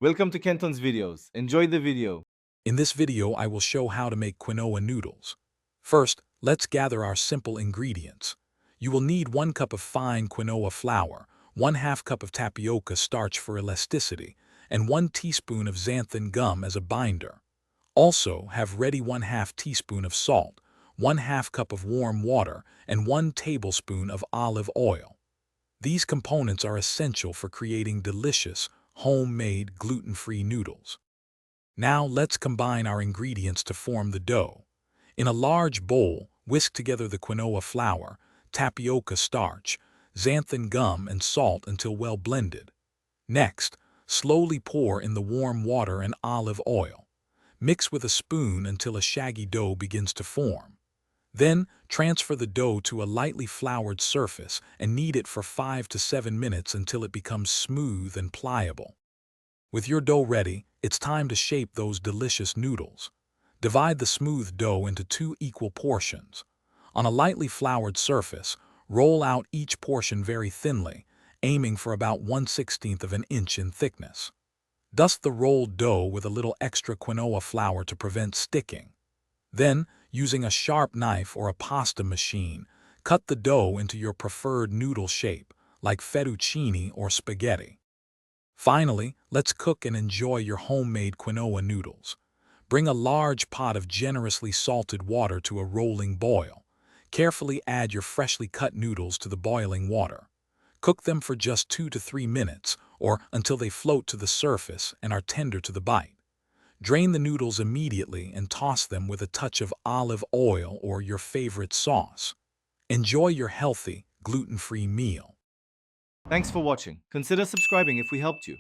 Welcome to Kenton's videos. Enjoy the video. In this video, I will show how to make quinoa noodles. First, let's gather our simple ingredients. You will need 1 cup of fine quinoa flour, 1/2 cup of tapioca starch for elasticity, and 1 teaspoon of xanthan gum as a binder. Also, have ready 1/2 teaspoon of salt, 1/2 cup of warm water, and 1 tablespoon of olive oil. These components are essential for creating delicious, homemade gluten-free noodles. Now let's combine our ingredients to form the dough. In a large bowl, whisk together the quinoa flour, tapioca starch, xanthan gum, and salt until well blended. Next, slowly pour in the warm water and olive oil. Mix with a spoon until a shaggy dough begins to form. Then, transfer the dough to a lightly floured surface and knead it for 5 to 7 minutes until it becomes smooth and pliable. With your dough ready, it's time to shape those delicious noodles. Divide the smooth dough into 2 equal portions. On a lightly floured surface, roll out each portion very thinly, aiming for about 1/16 of an inch in thickness. Dust the rolled dough with a little extra quinoa flour to prevent sticking. Then, using a sharp knife or a pasta machine, cut the dough into your preferred noodle shape, like fettuccine or spaghetti. Finally, let's cook and enjoy your homemade quinoa noodles. Bring a large pot of generously salted water to a rolling boil. Carefully add your freshly cut noodles to the boiling water. Cook them for just 2 to 3 minutes, or until they float to the surface and are tender to the bite. Drain the noodles immediately and toss them with a touch of olive oil or your favorite sauce. Enjoy your healthy, gluten-free meal. Thanks for watching. Consider subscribing if we helped you.